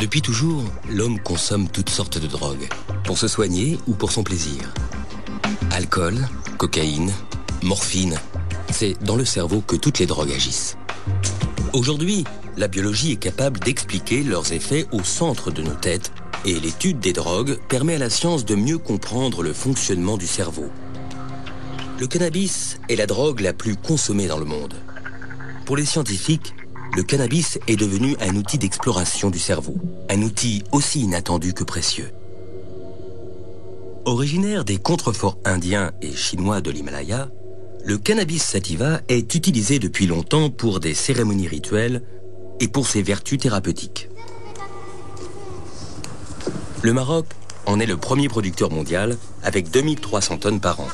Depuis toujours, l'homme consomme toutes sortes de drogues, pour se soigner ou pour son plaisir. Alcool, cocaïne, morphine, c'est dans le cerveau que toutes les drogues agissent. Aujourd'hui, la biologie est capable d'expliquer leurs effets au centre de nos têtes et l'étude des drogues permet à la science de mieux comprendre le fonctionnement du cerveau. Le cannabis est la drogue la plus consommée dans le monde. Pour les scientifiques, le cannabis est devenu un outil d'exploration du cerveau, un outil aussi inattendu que précieux. Originaire des contreforts indiens et chinois de l'Himalaya, le cannabis sativa est utilisé depuis longtemps pour des cérémonies rituelles et pour ses vertus thérapeutiques. Le Maroc en est le premier producteur mondial avec 2300 tonnes par an.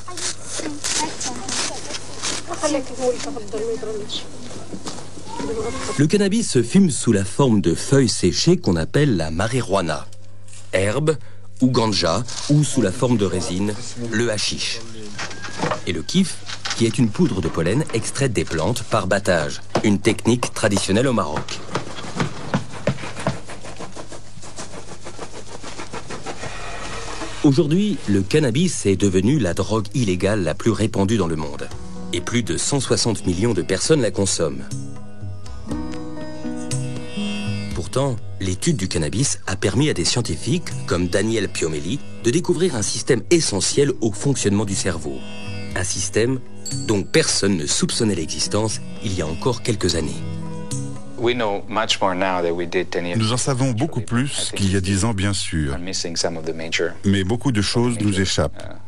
Le cannabis se fume sous la forme de feuilles séchées qu'on appelle la marijuana, herbe ou ganja, ou sous la forme de résine, le hashish. Et le kif, qui est une poudre de pollen extraite des plantes par battage, une technique traditionnelle au Maroc. Aujourd'hui, le cannabis est devenu la drogue illégale la plus répandue dans le monde. Et plus de 160 millions de personnes la consomment. Pourtant, l'étude du cannabis a permis à des scientifiques, comme Daniel Piomelli, de découvrir un système essentiel au fonctionnement du cerveau. Un système dont personne ne soupçonnait l'existence il y a encore quelques années. Nous en savons beaucoup plus qu'il y a 10 ans, bien sûr. Mais beaucoup de choses nous échappent.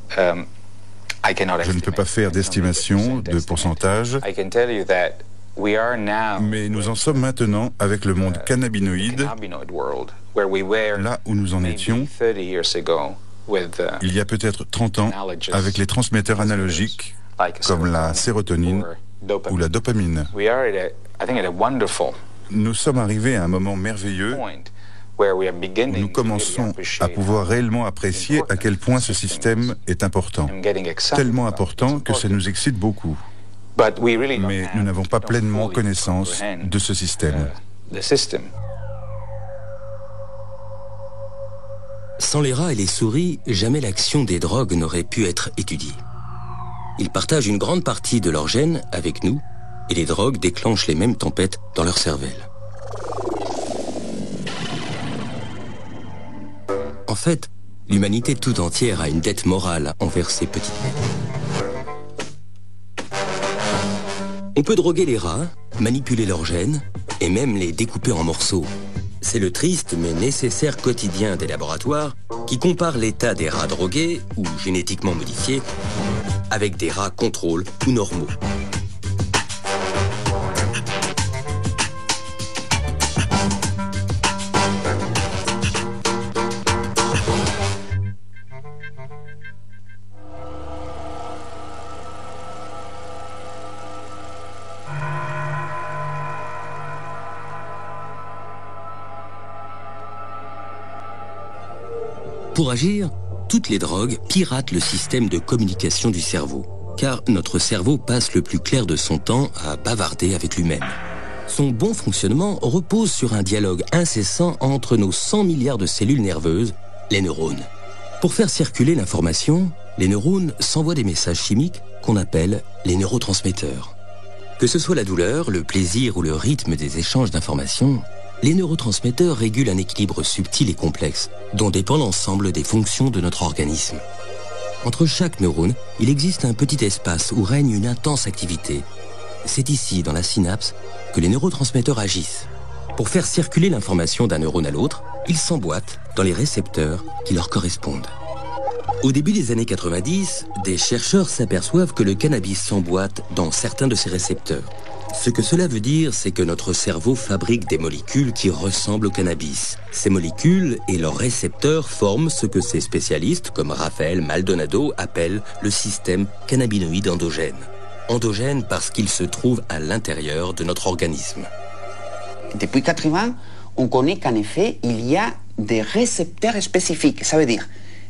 Je ne peux pas faire d'estimation de pourcentage, mais nous en sommes maintenant avec le monde cannabinoïde, là où nous en étions il y a peut-être 30 ans avec les transmetteurs analogiques comme la sérotonine ou la dopamine. Nous sommes arrivés à un moment merveilleux où nous commençons à pouvoir réellement apprécier à quel point ce système est important. Tellement important que ça nous excite beaucoup. Mais nous n'avons pas pleinement connaissance de ce système. Sans les rats et les souris, jamais l'action des drogues n'aurait pu être étudiée. Ils partagent une grande partie de leurs gènes avec nous et les drogues déclenchent les mêmes tempêtes dans leur cervelle. En fait, l'humanité tout entière a une dette morale envers ces petites bêtes. On peut droguer les rats, manipuler leurs gènes et même les découper en morceaux. C'est le triste mais nécessaire quotidien des laboratoires qui compare l'état des rats drogués ou génétiquement modifiés avec des rats contrôle ou normaux. Pour agir, toutes les drogues piratent le système de communication du cerveau, car notre cerveau passe le plus clair de son temps à bavarder avec lui-même. Son bon fonctionnement repose sur un dialogue incessant entre nos 100 milliards de cellules nerveuses, les neurones. Pour faire circuler l'information, les neurones s'envoient des messages chimiques qu'on appelle les neurotransmetteurs. Que ce soit la douleur, le plaisir ou le rythme des échanges d'informations, les neurotransmetteurs régulent un équilibre subtil et complexe, dont dépend l'ensemble des fonctions de notre organisme. Entre chaque neurone, il existe un petit espace où règne une intense activité. C'est ici, dans la synapse, que les neurotransmetteurs agissent. Pour faire circuler l'information d'un neurone à l'autre, ils s'emboîtent dans les récepteurs qui leur correspondent. Au début des années 90, des chercheurs s'aperçoivent que le cannabis s'emboîte dans certains de ces récepteurs. Ce que cela veut dire, c'est que notre cerveau fabrique des molécules qui ressemblent au cannabis. Ces molécules et leurs récepteurs forment ce que ces spécialistes, comme Raphaël Maldonado, appellent le système cannabinoïde endogène. Endogène parce qu'il se trouve à l'intérieur de notre organisme. Depuis 80, on connaît qu'en effet, il y a des récepteurs spécifiques. Ça veut dire,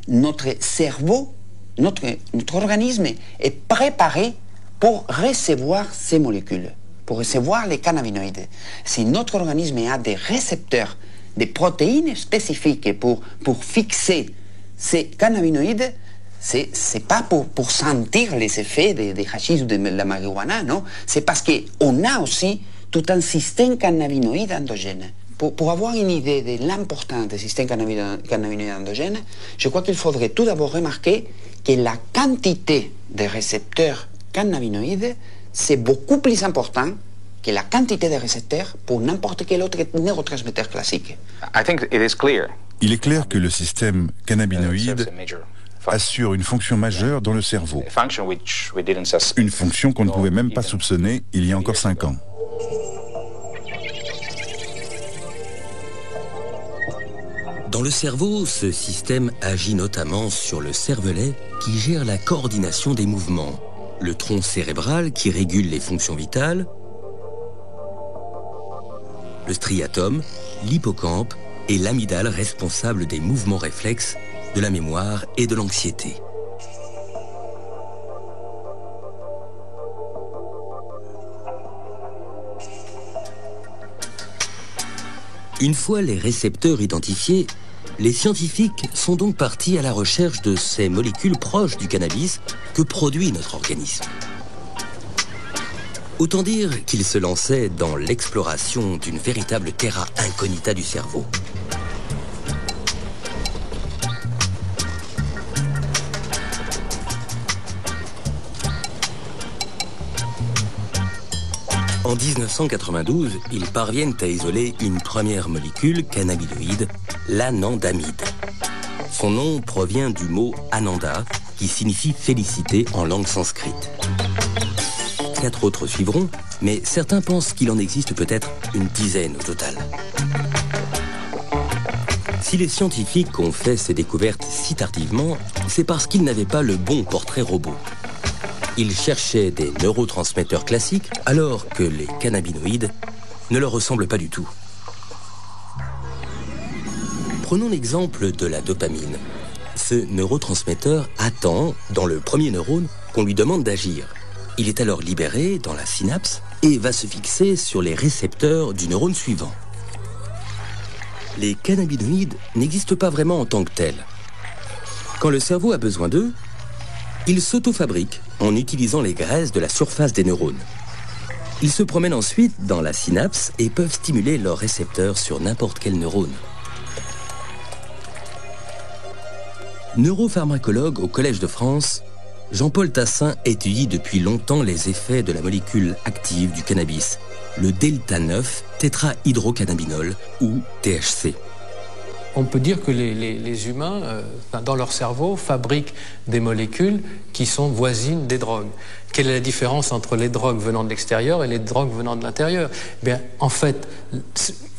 notre cerveau, notre organisme est préparé pour recevoir ces molécules. pour recevoir les cannabinoïdes. Si notre organisme a des récepteurs, des protéines spécifiques pour fixer ces cannabinoïdes, c'est pas pour sentir les effets des hachis ou de la marijuana, non. C'est parce qu'on a aussi tout un système cannabinoïde endogène. Pour avoir une idée de l'importance des systèmes cannabinoïdes endogènes, je crois qu'il faudrait tout d'abord remarquer que la quantité de récepteurs cannabinoïdes, c'est beaucoup plus important que la quantité de récepteurs pour n'importe quel autre neurotransmetteur classique. Il est clair que le système cannabinoïde assure une fonction majeure dans le cerveau. Une fonction qu'on ne pouvait même pas soupçonner il y a encore 5 ans. Dans le cerveau, ce système agit notamment sur le cervelet qui gère la coordination des mouvements, le tronc cérébral qui régule les fonctions vitales, le striatum, l'hippocampe et l'amygdale responsable des mouvements réflexes, de la mémoire et de l'anxiété. Une fois les récepteurs identifiés, les scientifiques sont donc partis à la recherche de ces molécules proches du cannabis que produit notre organisme. Autant dire qu'ils se lançaient dans l'exploration d'une véritable terra incognita du cerveau. En 1992, ils parviennent à isoler une première molécule cannabinoïde, l'anandamide. Son nom provient du mot ananda, qui signifie félicité en langue sanscrite. 4 autres suivront, mais certains pensent qu'il en existe peut-être une dizaine au total. Si les scientifiques ont fait ces découvertes si tardivement, c'est parce qu'ils n'avaient pas le bon portrait robot. Ils cherchaient des neurotransmetteurs classiques alors que les cannabinoïdes ne leur ressemblent pas du tout. Prenons l'exemple de la dopamine. Ce neurotransmetteur attend, dans le premier neurone, qu'on lui demande d'agir. Il est alors libéré dans la synapse et va se fixer sur les récepteurs du neurone suivant. Les cannabinoïdes n'existent pas vraiment en tant que tels. Quand le cerveau a besoin d'eux, ils s'auto-fabriquent en utilisant les graisses de la surface des neurones. Ils se promènent ensuite dans la synapse et peuvent stimuler leurs récepteurs sur n'importe quel neurone. Neuropharmacologue au Collège de France, Jean-Paul Tassin étudie depuis longtemps les effets de la molécule active du cannabis, le delta-9-tétrahydrocannabinol ou THC. On peut dire que les humains, dans leur cerveau, fabriquent des molécules qui sont voisines des drogues. Quelle est la différence entre les drogues venant de l'extérieur et les drogues venant de l'intérieur ? Bien, en fait,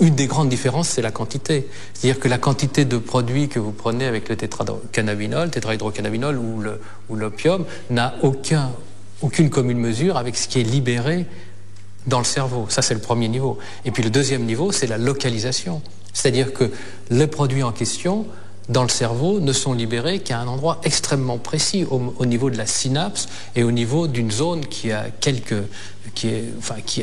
une des grandes différences, c'est la quantité. C'est-à-dire que la quantité de produits que vous prenez avec le tétrahydrocannabinol ou l'opium n'a aucune commune mesure avec ce qui est libéré dans le cerveau. Ça, c'est le premier niveau. Et puis le deuxième niveau, c'est la localisation. C'est-à-dire que les produits en question, dans le cerveau, ne sont libérés qu'à un endroit extrêmement précis, au niveau de la synapse et au niveau d'une zone qui a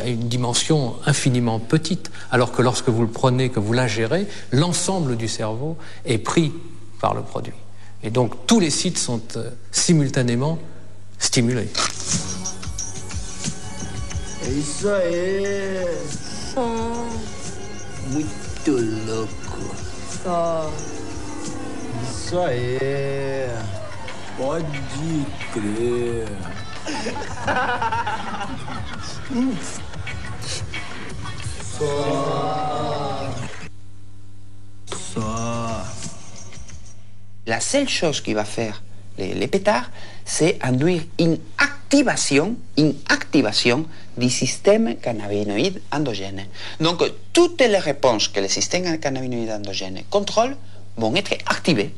une dimension infiniment petite. Alors que lorsque vous le prenez, que vous l'ingérez, l'ensemble du cerveau est pris par le produit. Et donc tous les sites sont simultanément stimulés. Eso es muy loco. Isso aí. Pode crer. La seule chose qui va faire les pétards, c'est induire une activation du système cannabinoïde endogène. Donc, toutes les réponses que le système cannabinoïde endogène contrôle vont être activées.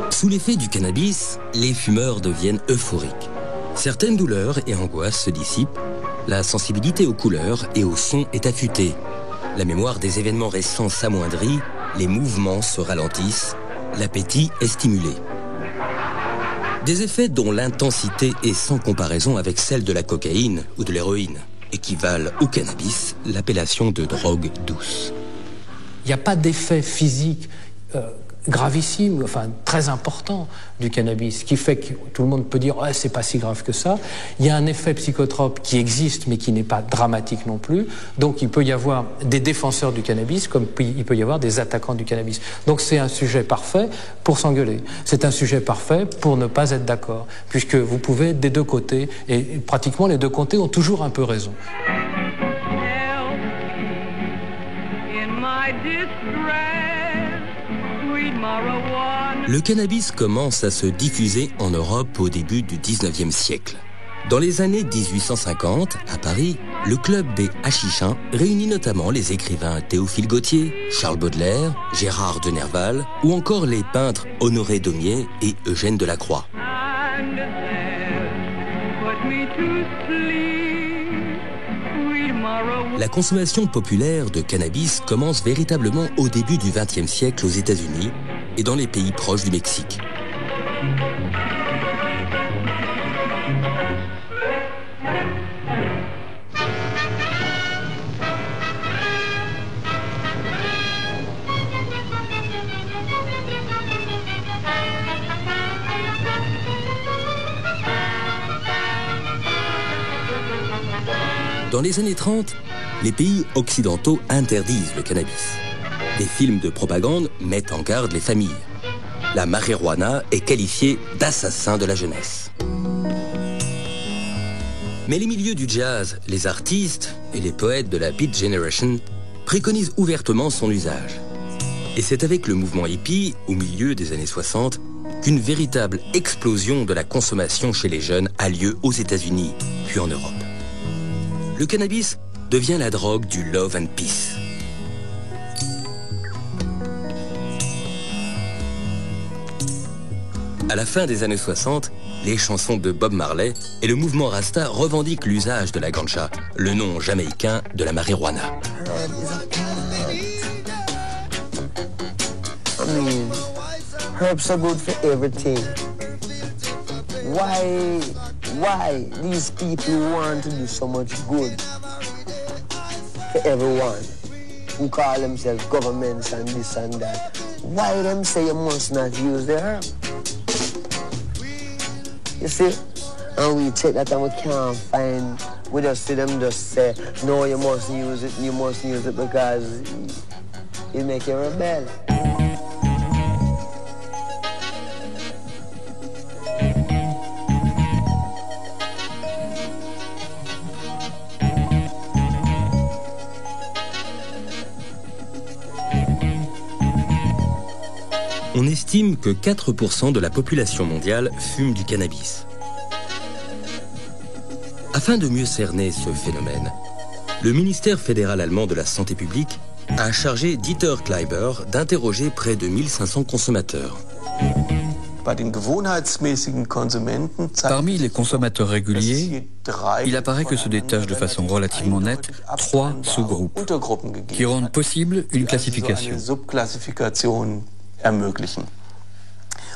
Sous l'effet du cannabis, les fumeurs deviennent euphoriques. Certaines douleurs et angoisses se dissipent, la sensibilité aux couleurs et aux sons est affûtée, la mémoire des événements récents s'amoindrit, les mouvements se ralentissent, l'appétit est stimulé. Des effets dont l'intensité est sans comparaison avec celle de la cocaïne ou de l'héroïne, et qui valent au cannabis l'appellation de drogue douce. Il n'y a pas d'effet physique gravissime, enfin très important du cannabis, qui fait que tout le monde peut dire « c'est pas si grave que ça ». Il y a un effet psychotrope qui existe mais qui n'est pas dramatique non plus. Donc il peut y avoir des défenseurs du cannabis comme il peut y avoir des attaquants du cannabis. Donc c'est un sujet parfait pour s'engueuler. C'est un sujet parfait pour ne pas être d'accord, puisque vous pouvez être des deux côtés, et pratiquement les deux côtés ont toujours un peu raison. Le cannabis commence à se diffuser en Europe au début du 19e siècle. Dans les années 1850, à Paris, le club des Hachichins réunit notamment les écrivains Théophile Gautier, Charles Baudelaire, Gérard de Nerval ou encore les peintres Honoré Daumier et Eugène Delacroix. La consommation populaire de cannabis commence véritablement au début du XXe siècle aux États-Unis et dans les pays proches du Mexique. Dans les années 30, les pays occidentaux interdisent le cannabis. Des films de propagande mettent en garde les familles. La marijuana est qualifiée d'assassin de la jeunesse. Mais les milieux du jazz, les artistes et les poètes de la Beat Generation préconisent ouvertement son usage. Et c'est avec le mouvement hippie, au milieu des années 60, qu'une véritable explosion de la consommation chez les jeunes a lieu aux États-Unis, puis en Europe. Le cannabis devient la drogue du love and peace. À la fin des années 60, les chansons de Bob Marley et le mouvement Rasta revendiquent l'usage de la ganja, le nom jamaïcain de la marijuana. Herbs are good for everything. Why these people want to do so much good for everyone who call themselves governments and this and that? Why them say you must not use the herb? You see? And we check that and we can't find, we just see them just say, no, you must use it because it make you rebel. On estime que 4% de la population mondiale fume du cannabis. Afin de mieux cerner ce phénomène, le ministère fédéral allemand de la Santé publique a chargé Dieter Kleiber d'interroger près de 1500 consommateurs. Parmi les consommateurs réguliers, il apparaît que se détachent de façon relativement nette 3 sous-groupes qui rendent possible une classification.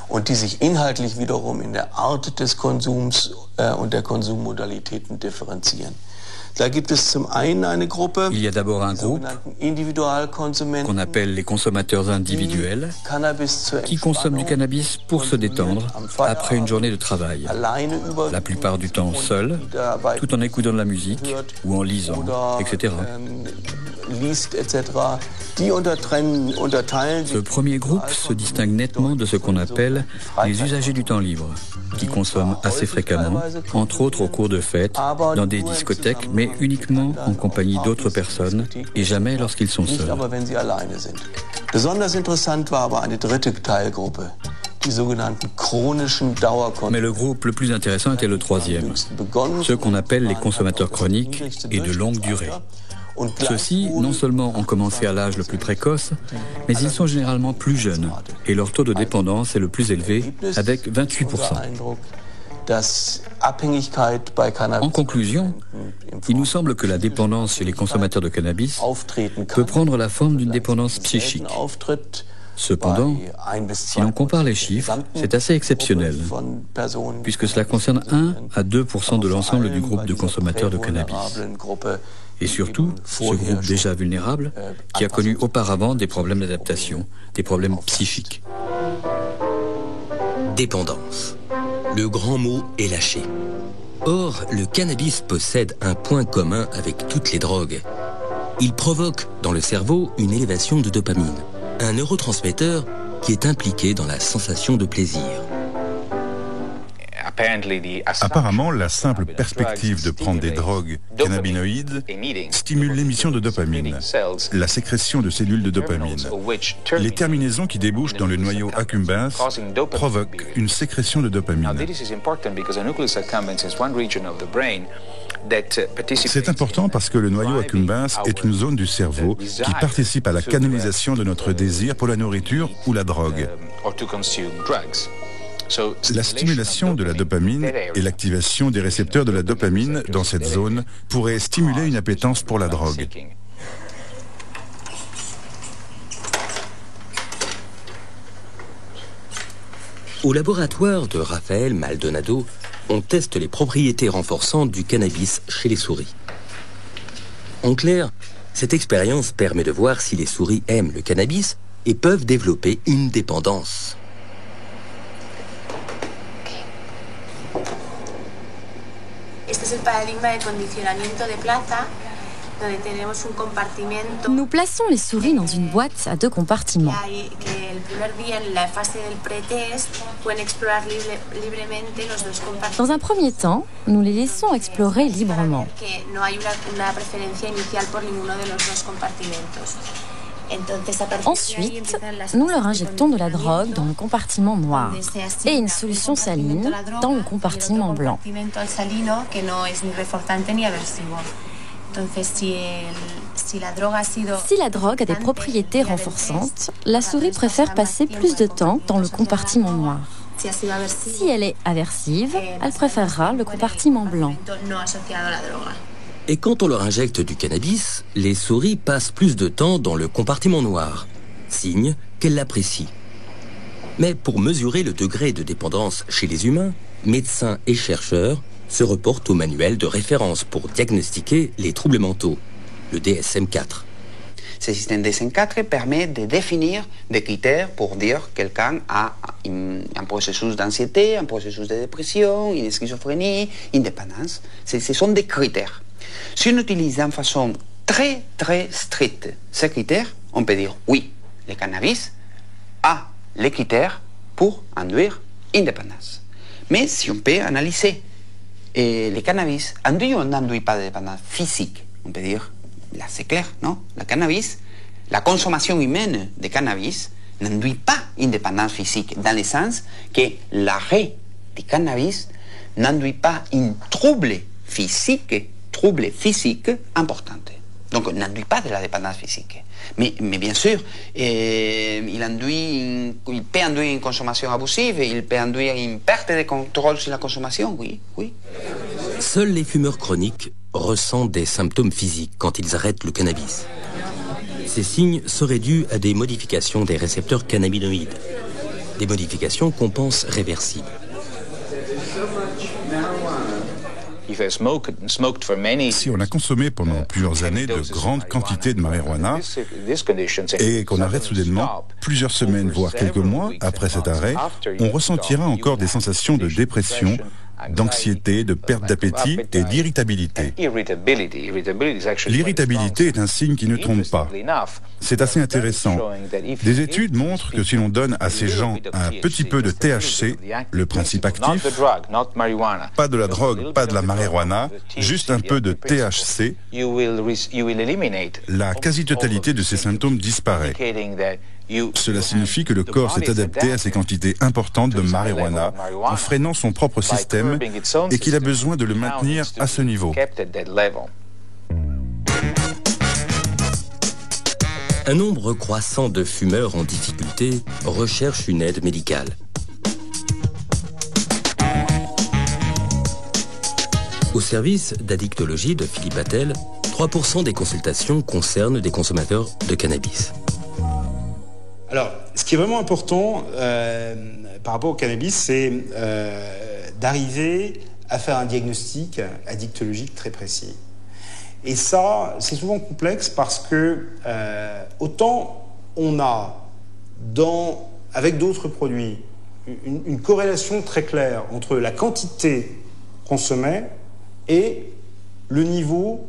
Und die sich inhaltlich wiederum in der Art des Konsums und der Konsummodalitäten differenzieren. Da gibt es zum einen eine Gruppe, il y a d'abord un groupe qu'on appelle les consommateurs individuels qui consomment du cannabis pour se détendre après une journée de travail, la plupart du temps seul, tout en écoutant de la musique ou en lisant, etc. Ce premier groupe se distingue nettement de ce qu'on appelle les usagers du temps libre, qui consomment assez fréquemment, entre autres au cours de fêtes, dans des discothèques, mais uniquement en compagnie d'autres personnes et jamais lorsqu'ils sont seuls. Mais le groupe le plus intéressant était le troisième, ceux qu'on appelle les consommateurs chroniques et de longue durée. Ceux-ci, non seulement ont commencé à l'âge le plus précoce, mais ils sont généralement plus jeunes et leur taux de dépendance est le plus élevé, avec 28%. En conclusion, il nous semble que la dépendance chez les consommateurs de cannabis peut prendre la forme d'une dépendance psychique. Cependant, si l'on compare les chiffres, c'est assez exceptionnel, puisque cela concerne 1 à 2% de l'ensemble du groupe de consommateurs de cannabis. Et surtout, ce groupe déjà vulnérable, qui a connu auparavant des problèmes d'adaptation, des problèmes psychiques. Dépendance. Le grand mot est lâché. Or, le cannabis possède un point commun avec toutes les drogues. Il provoque dans le cerveau une élévation de dopamine, un neurotransmetteur qui est impliqué dans la sensation de plaisir. Apparemment, la simple perspective de prendre des drogues cannabinoïdes stimule l'émission de dopamine, la sécrétion de cellules de dopamine. Les terminaisons qui débouchent dans le noyau accumbens provoquent une sécrétion de dopamine. C'est important parce que le noyau accumbens est une zone du cerveau qui participe à la canalisation de notre désir pour la nourriture ou la drogue. La stimulation de la dopamine et l'activation des récepteurs de la dopamine dans cette zone pourraient stimuler une appétence pour la drogue. Au laboratoire de Rafael Maldonado, on teste les propriétés renforçantes du cannabis chez les souris. En clair, cette expérience permet de voir si les souris aiment le cannabis et peuvent développer une dépendance. Nous plaçons les souris dans une boîte à 2 compartiments. Dans un premier temps, nous les laissons explorer librement. Ensuite, nous leur injectons de la drogue dans le compartiment noir et une solution saline dans le compartiment blanc. Si la drogue a des propriétés renforçantes, la souris préfère passer plus de temps dans le compartiment noir. Si elle est aversive, elle préférera le compartiment blanc. Et quand on leur injecte du cannabis, les souris passent plus de temps dans le compartiment noir, signe qu'elles l'apprécient. Mais pour mesurer le degré de dépendance chez les humains, médecins et chercheurs se reportent au manuel de référence pour diagnostiquer les troubles mentaux, le DSM-4. Ce système DSM-4 permet de définir des critères pour dire que quelqu'un a un processus d'anxiété, un processus de dépression, une schizophrénie, une dépendance. Ce sont des critères. Si on utilise d'une façon très stricte ces critères, on peut dire oui, le cannabis a les critères pour induire une dépendance. Mais si on peut analyser le cannabis induit ou n'induit pas de dépendance physique, on peut dire, là c'est clair, non? Le cannabis, la consommation humaine de cannabis n'induit pas une dépendance physique, dans le sens que l'arrêt du cannabis n'induit pas un trouble physique important. Donc, n'induit pas de la dépendance physique. Mais bien sûr, il peut induire une consommation abusive, il peut induire une perte de contrôle sur la consommation, oui. Seuls les fumeurs chroniques ressentent des symptômes physiques quand ils arrêtent le cannabis. Ces signes seraient dus à des modifications des récepteurs cannabinoïdes, des modifications qu'on pense réversibles. Si on a consommé pendant plusieurs années de grandes quantités de marijuana et qu'on arrête soudainement, plusieurs semaines, voire quelques mois après cet arrêt, on ressentira encore des sensations de dépression, d'anxiété, de perte d'appétit et d'irritabilité. L'irritabilité est un signe qui ne trompe pas. C'est assez intéressant. Des études montrent que si l'on donne à ces gens un petit peu de THC, le principe actif, pas de la drogue, pas de la marijuana, juste un peu de THC, la quasi-totalité de ces symptômes disparaît. Cela signifie que le corps s'est adapté à ces quantités importantes de marijuana en freinant son propre système et qu'il a besoin de le maintenir à ce niveau. Un nombre croissant de fumeurs en difficulté recherchent une aide médicale. Au service d'addictologie de Philippe Attel, 3% des consultations concernent des consommateurs de cannabis. Alors, ce qui est vraiment important par rapport au cannabis, c'est d'arriver à faire un diagnostic addictologique très précis. Et ça, c'est souvent complexe parce que autant on a, avec d'autres produits, une corrélation très claire entre la quantité consommée et le niveau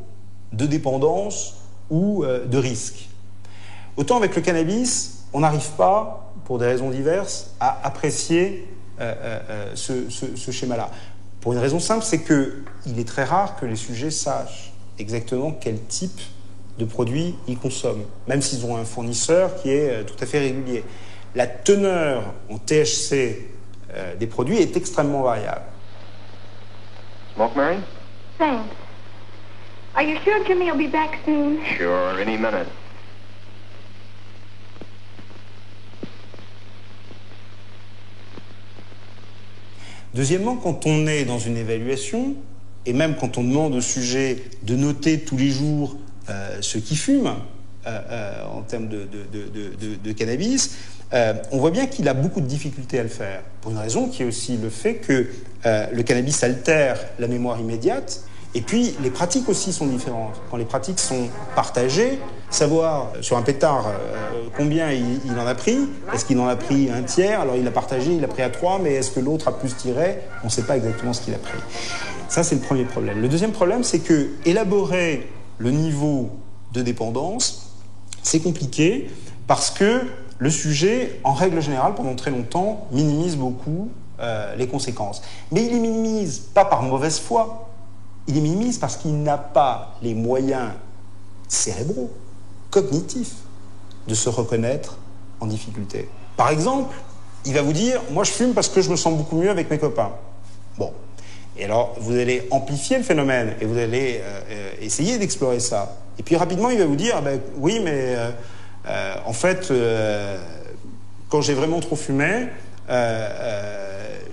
de dépendance ou de risque. Autant avec le cannabis, on n'arrive pas, pour des raisons diverses, à apprécier ce schéma-là. Pour une raison simple, c'est qu'il est très rare que les sujets sachent exactement quel type de produit ils consomment, même s'ils ont un fournisseur qui est tout à fait régulier. La teneur en THC des produits est extrêmement variable. Smoke, Mary? Thanks. Are you sure Jimmy will be back soon? Sure, any minute. Deuxièmement, quand on est dans une évaluation, et même quand on demande au sujet de noter tous les jours ce qu'il fume, en termes de cannabis, on voit bien qu'il a beaucoup de difficultés à le faire. Pour une raison qui est aussi le fait que le cannabis altère la mémoire immédiate, et puis les pratiques aussi sont différentes. Quand les pratiques sont partagées, savoir sur un pétard combien il en a pris, est-ce qu'il en a pris un tiers, alors il a partagé, il a pris à 3, mais est-ce que l'autre a plus tiré, on ne sait pas exactement ce qu'il a pris. Ça, c'est le premier problème. Le deuxième problème, c'est que élaborer le niveau de dépendance, c'est compliqué parce que le sujet, en règle générale, pendant très longtemps, minimise beaucoup les conséquences. Mais il les minimise pas par mauvaise foi, il les minimise parce qu'il n'a pas les moyens cérébraux, cognitifs, de se reconnaître en difficulté. Par exemple, il va vous dire « moi je fume parce que je me sens beaucoup mieux avec mes copains ». Bon. Et alors, vous allez amplifier le phénomène et vous allez essayer d'explorer ça. Et puis rapidement, il va vous dire « oui, mais en fait, quand j'ai vraiment trop fumé,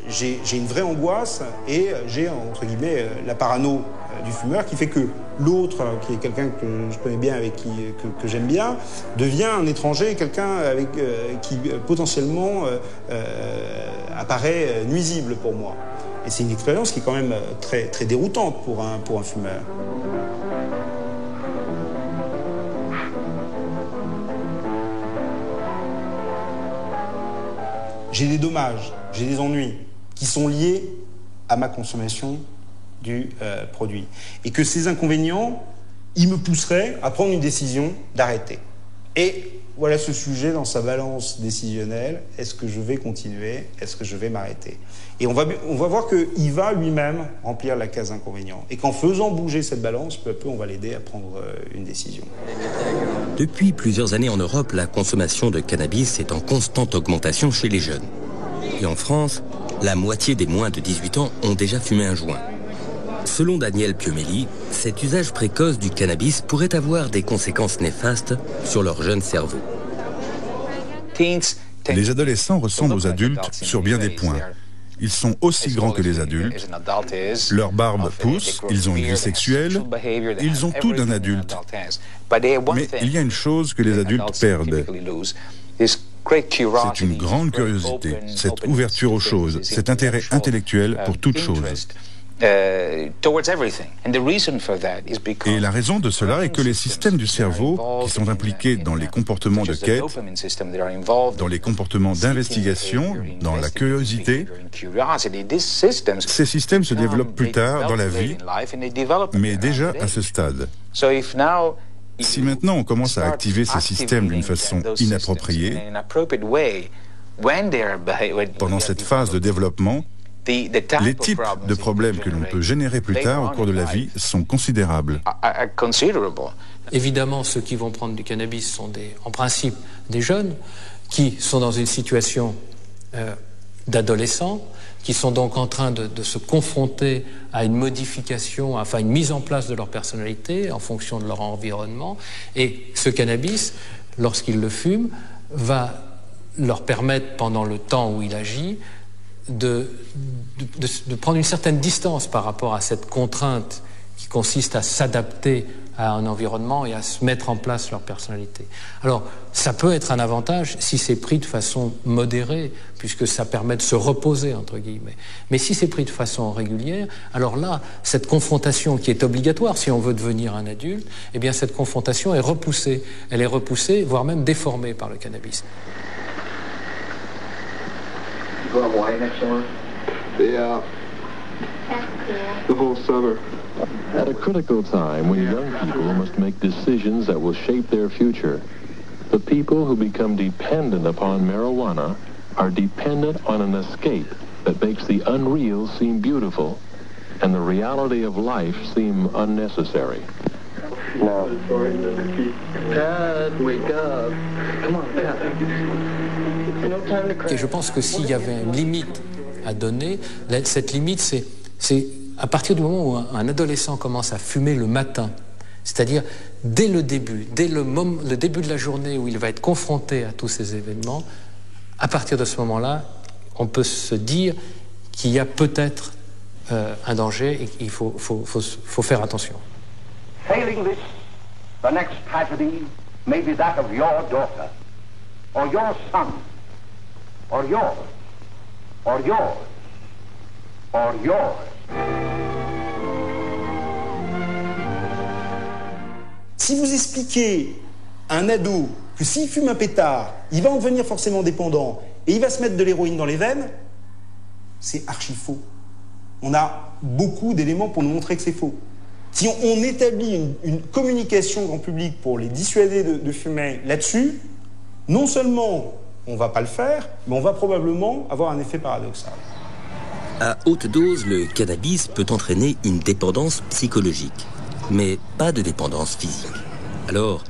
j'ai une vraie angoisse et j'ai, entre guillemets, la parano du fumeur qui fait que l'autre, qui est quelqu'un que je connais bien, avec que j'aime bien, devient un étranger, quelqu'un qui potentiellement apparaît nuisible pour moi. Et c'est une expérience qui est quand même très, très déroutante pour un fumeur. J'ai des dommages, j'ai des ennuis qui sont liés à ma consommation du produit. Et que ces inconvénients, ils me pousseraient à prendre une décision d'arrêter. Et voilà ce sujet dans sa balance décisionnelle. Est-ce que je vais continuer? Est-ce que je vais m'arrêter? Et on va voir qu'il va lui-même remplir la case inconvénient. Et qu'en faisant bouger cette balance, peu à peu, on va l'aider à prendre une décision. Depuis plusieurs années en Europe, la consommation de cannabis est en constante augmentation chez les jeunes. Et en France, la moitié des moins de 18 ans ont déjà fumé un joint. Selon Daniel Piomelli, cet usage précoce du cannabis pourrait avoir des conséquences néfastes sur leur jeune cerveau. Les adolescents ressemblent aux adultes sur bien des points. Ils sont aussi grands que les adultes, leur barbe pousse, ils ont une vie sexuelle, ils ont tout d'un adulte. Mais il y a une chose que les adultes perdent. C'est une grande curiosité, cette ouverture aux choses, cet intérêt intellectuel pour toute chose. Et la raison de cela est que les systèmes du cerveau qui sont impliqués dans les comportements de quête, dans les comportements d'investigation, dans la curiosité, ces systèmes se développent plus tard dans la vie, mais déjà à ce stade. Si maintenant on commence à activer ces systèmes d'une façon inappropriée, pendant cette phase de développement, les types de problèmes que l'on peut générer plus tard au cours de la vie sont considérables. Évidemment, ceux qui vont prendre du cannabis sont en principe des jeunes qui sont dans une situation d'adolescents, qui sont donc en train de se confronter à une modification, enfin une mise en place de leur personnalité en fonction de leur environnement. Et ce cannabis, lorsqu'ils le fument, va leur permettre, pendant le temps où il agit, de prendre une certaine distance par rapport à cette contrainte qui consiste à s'adapter à un environnement et à se mettre en place leur personnalité. Alors, ça peut être un avantage si c'est pris de façon modérée, puisque ça permet de se reposer, entre guillemets. Mais si c'est pris de façon régulière, alors là, cette confrontation qui est obligatoire si on veut devenir un adulte, eh bien cette confrontation est repoussée. Elle est repoussée, voire même déformée par le cannabis. Yeah. The whole summer. At a critical time when young people must make decisions that will shape their future, the people who become dependent upon marijuana are dependent on an escape that makes the unreal seem beautiful and the reality of life seem unnecessary. No. Dad, wake up. Come on, Dad. No time to cry. Et je pense que s'il y avait une limite à donner, cette limite, c'est à partir du moment où un adolescent commence à fumer le matin, c'est-à-dire dès le début, le début de la journée où il va être confronté à tous ces événements, à partir de ce moment-là, on peut se dire qu'il y a peut-être un danger et qu'il faut faire attention. Failing this, the next tragedy may be that of your daughter, or your son, or yours, or yours, or yours. Si vous expliquez à un ado que s'il fume un pétard, il va en devenir forcément dépendant et il va se mettre de l'héroïne dans les veines, c'est archi faux. On a beaucoup d'éléments pour nous montrer que c'est faux. Si on établit une communication grand public pour les dissuader de fumer là-dessus, non seulement on ne va pas le faire, mais on va probablement avoir un effet paradoxal. À haute dose, le cannabis peut entraîner une dépendance psychologique, mais pas de dépendance physique. Alors,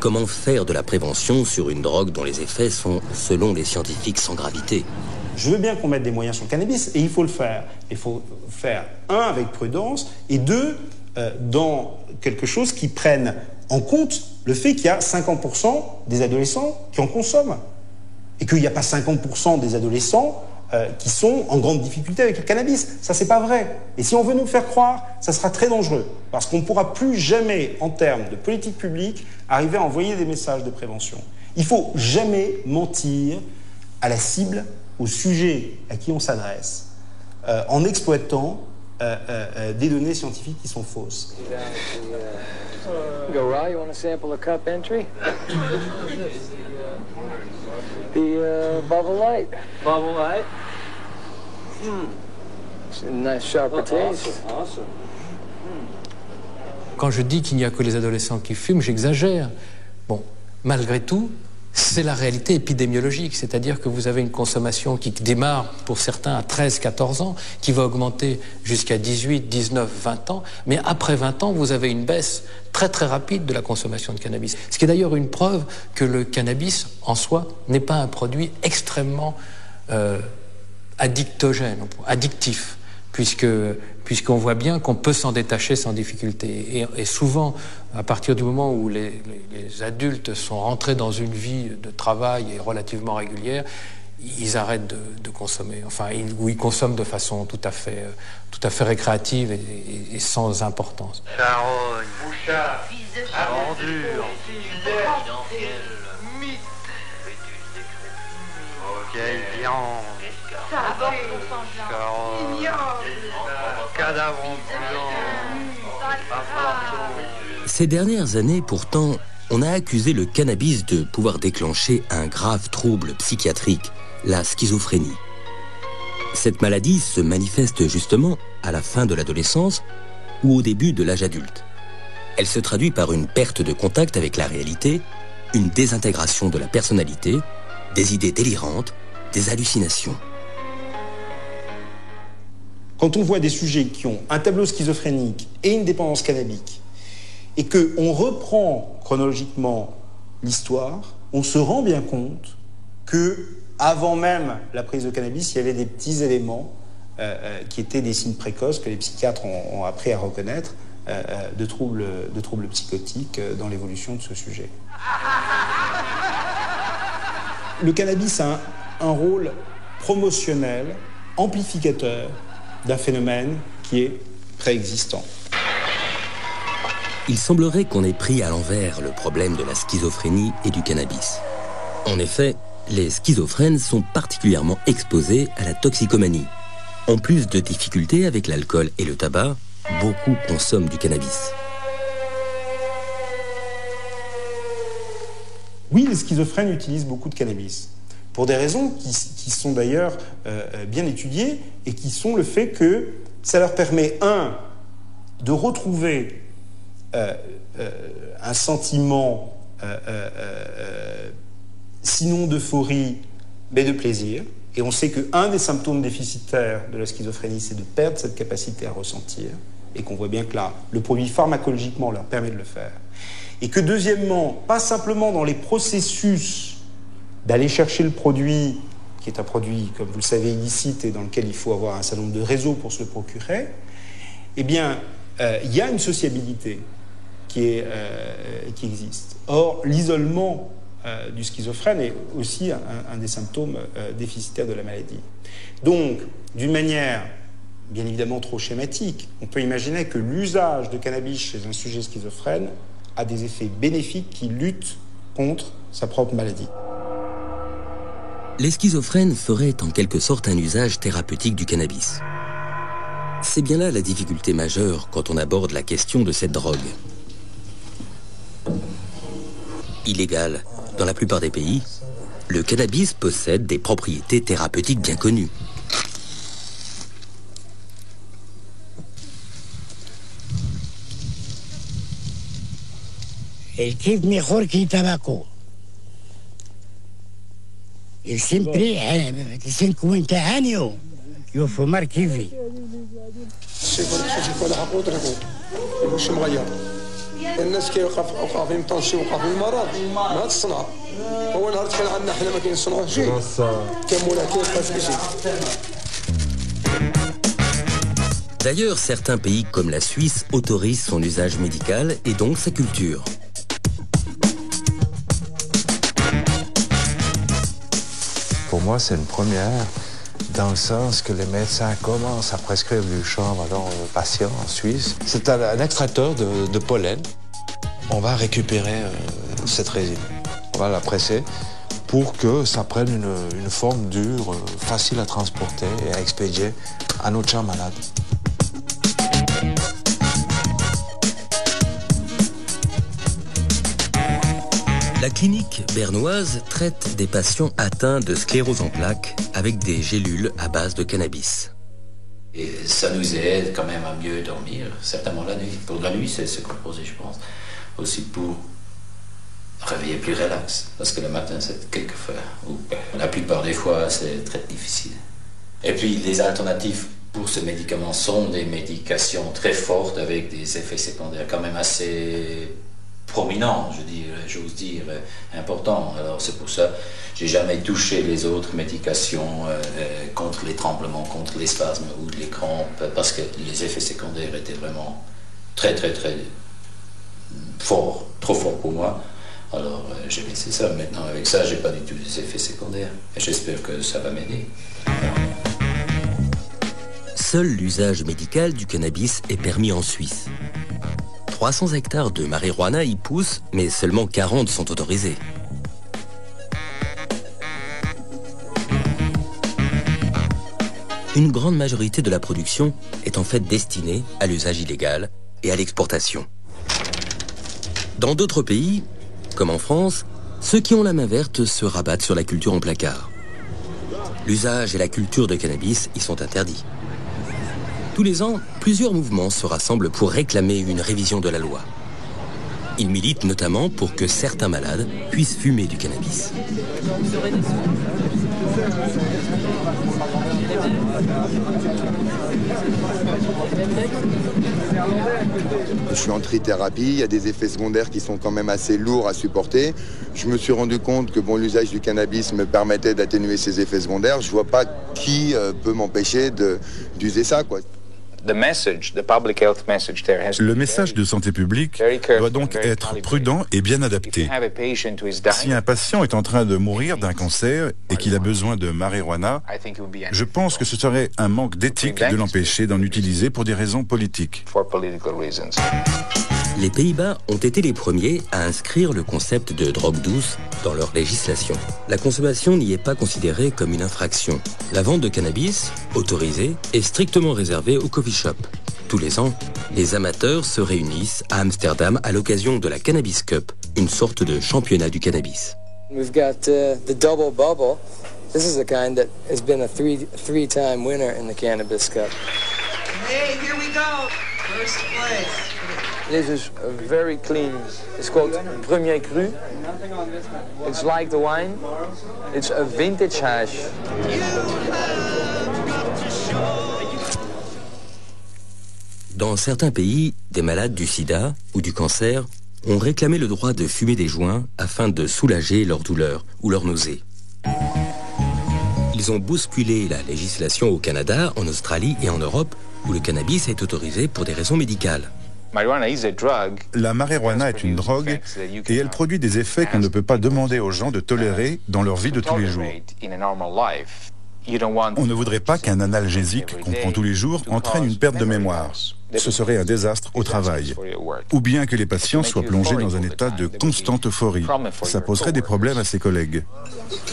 comment faire de la prévention sur une drogue dont les effets sont, selon les scientifiques, sans gravité ? Je veux bien qu'on mette des moyens sur le cannabis, et il faut le faire. Il faut faire, un, avec prudence, et deux, dans quelque chose qui prenne en compte le fait qu'il y a 50% des adolescents qui en consomment. Et qu'il n'y a pas 50% des adolescents qui sont en grande difficulté avec le cannabis. Ça, c'est pas vrai. Et si on veut nous faire croire, ça sera très dangereux. Parce qu'on ne pourra plus jamais, en termes de politique publique, arriver à envoyer des messages de prévention. Il ne faut jamais mentir à la cible, au sujet à qui on s'adresse, en exploitant des données scientifiques qui sont fausses. Garay, you want to sample a cup entry? The Bubble Light. Bubble Light? It's a nice sharper taste. Awesome. Quand je dis qu'il n'y a que les adolescents qui fument, j'exagère. Bon, malgré tout, c'est la réalité épidémiologique, c'est-à-dire que vous avez une consommation qui démarre pour certains à 13-14 ans, qui va augmenter jusqu'à 18, 19, 20 ans, mais après 20 ans, vous avez une baisse très très rapide de la consommation de cannabis. Ce qui est d'ailleurs une preuve que le cannabis, en soi, n'est pas un produit extrêmement addictif, puisqu'on voit bien qu'on peut s'en détacher sans difficulté. Et souvent, à partir du moment où les adultes sont rentrés dans une vie de travail et relativement régulière, ils arrêtent de consommer. Enfin, ils consomment de façon tout à fait récréative et sans importance. Charogne, Bouchard, Bandure, vieille viande, Charogne, cadavre ambulant. Ces dernières années, pourtant, on a accusé le cannabis de pouvoir déclencher un grave trouble psychiatrique, la schizophrénie. Cette maladie se manifeste justement à la fin de l'adolescence ou au début de l'âge adulte. Elle se traduit par une perte de contact avec la réalité, une désintégration de la personnalité, des idées délirantes, des hallucinations. Quand on voit des sujets qui ont un tableau schizophrénique et une dépendance cannabique, et qu'on reprend chronologiquement l'histoire, on se rend bien compte que, avant même la prise de cannabis, il y avait des petits éléments qui étaient des signes précoces que les psychiatres ont appris à reconnaître de troubles psychotiques dans l'évolution de ce sujet. Le cannabis a un rôle promotionnel, amplificateur d'un phénomène qui est préexistant. il semblerait qu'on ait pris à l'envers le problème de la schizophrénie et du cannabis. En effet, les schizophrènes sont particulièrement exposés à la toxicomanie. En plus de difficultés avec l'alcool et le tabac, beaucoup consomment du cannabis. Oui, les schizophrènes utilisent beaucoup de cannabis, pour des raisons qui sont d'ailleurs bien étudiées et qui sont le fait que ça leur permet, de retrouver un sentiment, sinon d'euphorie, mais de plaisir. Et on sait qu'un des symptômes déficitaires de la schizophrénie, c'est de perdre cette capacité à ressentir, et qu'on voit bien que là, le produit pharmacologiquement leur permet de le faire. Et que deuxièmement, pas simplement dans les processus d'aller chercher le produit, qui est un produit, comme vous le savez, illicite, et dans lequel il faut avoir un certain nombre de réseaux pour se le procurer, eh bien, il y a une sociabilité qui existe. Or, l'isolement du schizophrène est aussi un des symptômes déficitaires de la maladie. Donc, d'une manière bien évidemment trop schématique, on peut imaginer que l'usage de cannabis chez un sujet schizophrène a des effets bénéfiques qui luttent contre sa propre maladie. Les schizophrènes feraient en quelque sorte un usage thérapeutique du cannabis. C'est bien là la difficulté majeure quand on aborde la question de cette drogue. Illégal dans la plupart des pays, le cannabis possède des propriétés thérapeutiques bien connues. الكيف ميخور كي تباكو السمبري سنكوين تهانيو يوفو كيفي شوف ولا حقوق واش مغير الناس كيوقف فيهم طنشي وقف في المرض ما تصنع هو نهار كان عندنا حنا ما كنصنعوش شيء كمولا كيبقى بشي. D'ailleurs, certains pays comme la Suisse autorisent son usage médical et donc sa culture. Pour moi, c'est une première, dans le sens que les médecins commencent à prescrire du chanvre aux patients en Suisse. C'est un extracteur de pollen. On va récupérer cette résine. On va la presser pour que ça prenne une forme dure, facile à transporter et à expédier à notre champ malade. La clinique bernoise traite des patients atteints de sclérose en plaques avec des gélules à base de cannabis. Et ça nous aide quand même à mieux dormir, certainement la nuit. Pour la nuit, c'est composé, je pense. Aussi pour réveiller plus relax. Parce que le matin, c'est quelquefois, ou la plupart des fois, c'est très difficile. Et puis, les alternatives pour ce médicament sont des médications très fortes avec des effets secondaires quand même assez prominent, j'ose dire, important. Alors c'est pour ça que j'ai jamais touché les autres médications contre les tremblements, contre les spasmes ou les crampes, parce que les effets secondaires étaient vraiment très forts, trop forts pour moi. Alors j'ai laissé ça. Maintenant avec ça, j'ai pas du tout des effets secondaires. Et j'espère que ça va m'aider. Seul l'usage médical du cannabis est permis en Suisse. 300 hectares de marijuana y poussent, mais seulement 40 sont autorisés. Une grande majorité de la production est en fait destinée à l'usage illégal et à l'exportation. Dans d'autres pays, comme en France, ceux qui ont la main verte se rabattent sur la culture en placard. L'usage et la culture de cannabis y sont interdits. Tous les ans, plusieurs mouvements se rassemblent pour réclamer une révision de la loi. Ils militent notamment pour que certains malades puissent fumer du cannabis. Je suis en trithérapie, il y a des effets secondaires qui sont quand même assez lourds à supporter. Je me suis rendu compte que l'usage du cannabis me permettait d'atténuer ces effets secondaires. Je ne vois pas qui peut m'empêcher d'user ça, quoi. Le message de santé publique doit donc être prudent et bien adapté. Si un patient est en train de mourir d'un cancer et qu'il a besoin de marijuana, je pense que ce serait un manque d'éthique de l'empêcher d'en utiliser pour des raisons politiques. Les Les Pays-Bas ont été les premiers à inscrire le concept de drogue douce dans leur législation. La consommation n'y est pas considérée comme une infraction. La vente de cannabis, autorisée, est strictement réservée aux coffee shops. Tous les ans, les amateurs se réunissent à Amsterdam à l'occasion de la Cannabis Cup, une sorte de championnat du cannabis. We've got the Double Bubble. This is a kind that has been a three-time winner in the Cannabis Cup. Hey, here we go. First place. This is very clean. It's called Premier Cru. It's like the wine. It's a vintage hash. Dans certains pays, des malades du sida ou du cancer ont réclamé le droit de fumer des joints afin de soulager leur douleur ou leur nausée. Ils ont bousculé la législation au Canada, en Australie et en Europe, où le cannabis est autorisé pour des raisons médicales. La marijuana est une drogue et elle produit des effets qu'on ne peut pas demander aux gens de tolérer dans leur vie de tous les jours. On ne voudrait pas qu'un analgésique qu'on prend tous les jours entraîne une perte de mémoire. Ce serait un désastre au travail. Ou bien que les patients soient plongés dans un état de constante euphorie. Ça poserait des problèmes à ses collègues.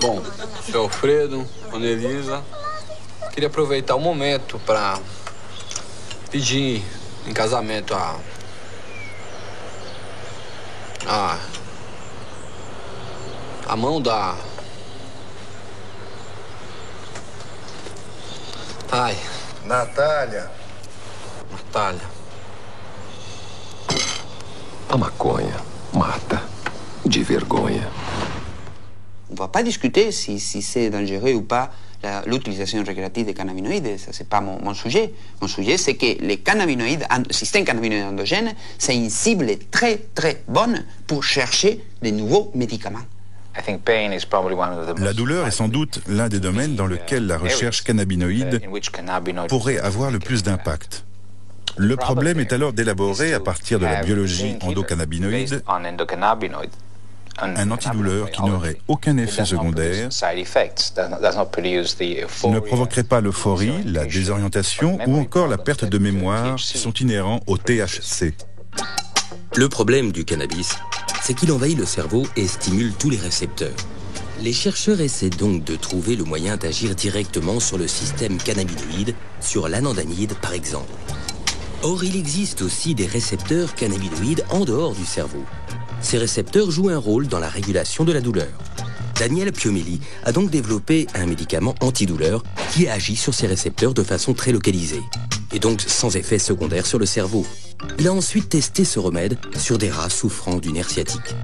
Bom, seu Alfredo, Ana Elisa, queria aproveitar o momento para pedir em casamento a mão da... Ai. Natália. Natália. A maconha mata de vergonha. On ne va pas discuter si c'est dangereux ou pas l'utilisation récréative des cannabinoïdes. Ça, c'est pas mon sujet. Mon sujet, c'est que les cannabinoïdes, le système cannabinoïde endogène, c'est une cible très, très bonne pour chercher de nouveaux médicaments. La douleur est sans doute l'un des domaines dans lequel la recherche cannabinoïde pourrait avoir le plus d'impact. Le problème est alors d'élaborer, à partir de la biologie endocannabinoïde, un antidouleur qui n'aurait aucun effet secondaire, ne provoquerait pas l'euphorie, la désorientation ou encore la perte de mémoire qui sont inhérents au THC. Le problème du cannabis, c'est qu'il envahit le cerveau et stimule tous les récepteurs. Les chercheurs essaient donc de trouver le moyen d'agir directement sur le système cannabinoïde, sur l'anandamide par exemple. Or, il existe aussi des récepteurs cannabinoïdes en dehors du cerveau. Ces récepteurs jouent un rôle dans la régulation de la douleur. Daniel Piomelli a donc développé un médicament antidouleur qui agit sur ces récepteurs de façon très localisée, et donc sans effet secondaire sur le cerveau. Il a ensuite testé ce remède sur des rats souffrant d'une hernie sciatique.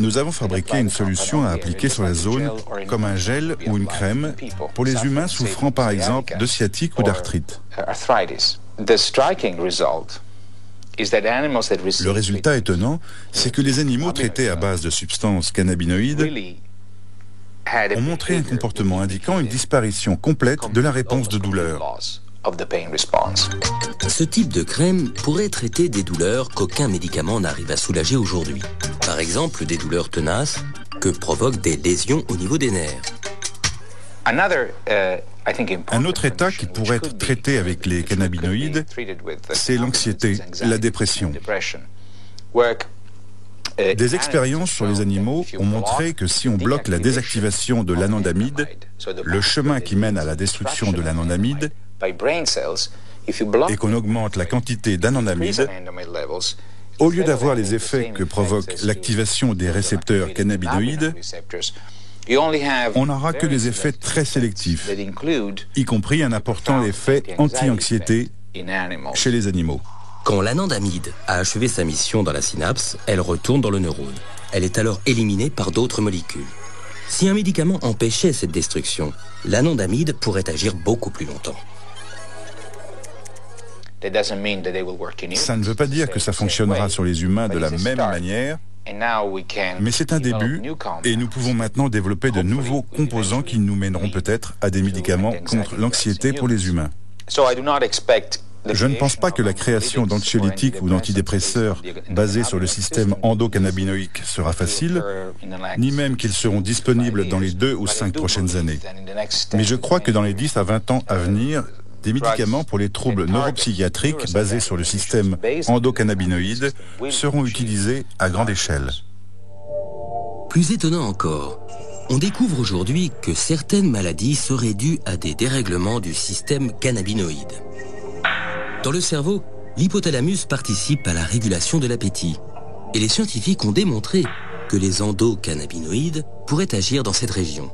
Nous avons fabriqué une solution à appliquer sur la zone, comme un gel ou une crème, pour les humains souffrant par exemple de sciatique ou d'arthrite. Le résultat étonnant, c'est que les animaux traités à base de substances cannabinoïdes ont montré un comportement indiquant une disparition complète de la réponse de douleur. Ce type de crème pourrait traiter des douleurs qu'aucun médicament n'arrive à soulager aujourd'hui. Par exemple, des douleurs tenaces que provoquent des lésions au niveau des nerfs. Un autre état qui pourrait être traité avec les cannabinoïdes, c'est l'anxiété, la dépression. Des expériences sur les animaux ont montré que si on bloque la désactivation de l'anandamide, le chemin qui mène à la destruction de l'anandamide, et qu'on augmente la quantité d'anandamide, au lieu d'avoir les effets que provoque l'activation des récepteurs cannabinoïdes, on n'aura que des effets très sélectifs, y compris un important effet anti-anxiété chez les animaux. Quand l'anandamide a achevé sa mission dans la synapse, elle retourne dans le neurone. Elle est alors éliminée par d'autres molécules. Si un médicament empêchait cette destruction, l'anandamide pourrait agir beaucoup plus longtemps. Ça ne veut pas dire que ça fonctionnera sur les humains de la même manière, mais c'est un début et nous pouvons maintenant développer de nouveaux composants qui nous mèneront peut-être à des médicaments contre l'anxiété pour les humains. Je ne pense pas que la création d'anxiolytiques ou d'antidépresseurs basés sur le système endocannabinoïque sera facile, ni même qu'ils seront disponibles dans les 2 ou 5 prochaines années. Mais je crois que dans les 10 à 20 ans à venir, Des médicaments pour les troubles neuropsychiatriques basés sur le système endocannabinoïde seront utilisés à grande échelle. Plus étonnant encore, on découvre aujourd'hui que certaines maladies seraient dues à des dérèglements du système cannabinoïde. Dans le cerveau, l'hypothalamus participe à la régulation de l'appétit. Et les scientifiques ont démontré que les endocannabinoïdes pourraient agir dans cette région.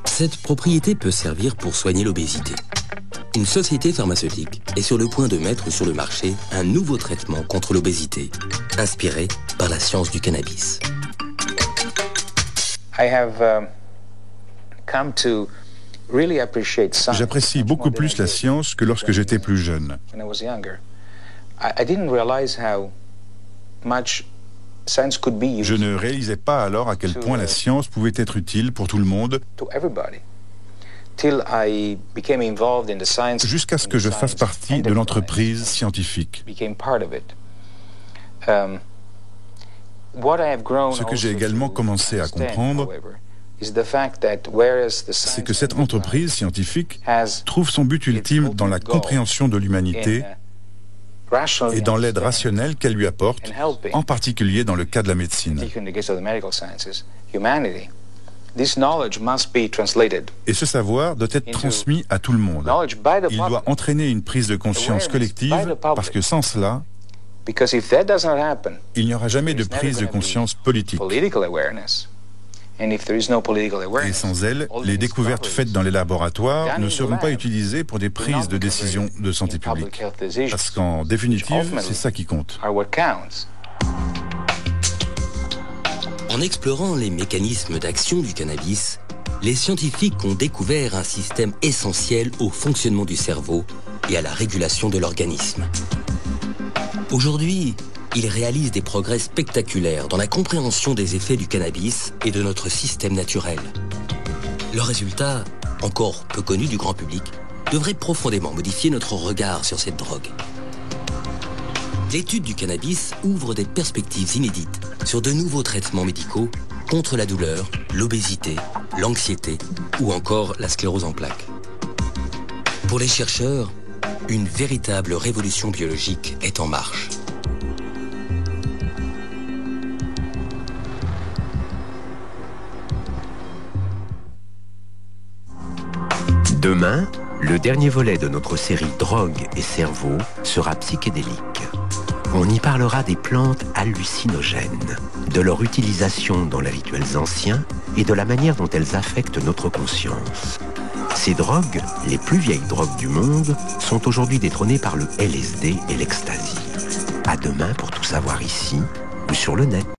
Cette propriété peut servir pour soigner l'obésité. Une société pharmaceutique est sur le point de mettre sur le marché un nouveau traitement contre l'obésité, inspiré par la science du cannabis. J'apprécie beaucoup plus la science que lorsque j'étais plus jeune. Je ne réalisais pas alors à quel point la science pouvait être utile pour tout le monde, jusqu'à ce que je fasse partie de l'entreprise scientifique. Ce que j'ai également commencé à comprendre, c'est que cette entreprise scientifique trouve son but ultime dans la compréhension de l'humanité et dans l'aide rationnelle qu'elle lui apporte, en particulier dans le cas de la médecine. Et ce savoir doit être transmis à tout le monde. Il doit entraîner une prise de conscience collective, parce que sans cela, il n'y aura jamais de prise de conscience politique. Et sans elle, les découvertes faites dans les laboratoires ne seront pas utilisées pour des prises de décision de santé publique. Parce qu'en définitive, c'est ça qui compte. En explorant les mécanismes d'action du cannabis, les scientifiques ont découvert un système essentiel au fonctionnement du cerveau et à la régulation de l'organisme. Aujourd'hui, ils réalisent des progrès spectaculaires dans la compréhension des effets du cannabis et de notre système naturel. Leurs résultats, encore peu connus du grand public, devraient profondément modifier notre regard sur cette drogue. L'étude du cannabis ouvre des perspectives inédites sur de nouveaux traitements médicaux contre la douleur, l'obésité, l'anxiété ou encore la sclérose en plaques. Pour les chercheurs, une véritable révolution biologique est en marche. Demain, le dernier volet de notre série Drogue et cerveau sera psychédélique. On y parlera des plantes hallucinogènes, de leur utilisation dans les rituels anciens et de la manière dont elles affectent notre conscience. Ces drogues, les plus vieilles drogues du monde, sont aujourd'hui détrônées par le LSD et l'ecstasy. À demain pour tout savoir ici ou sur le net.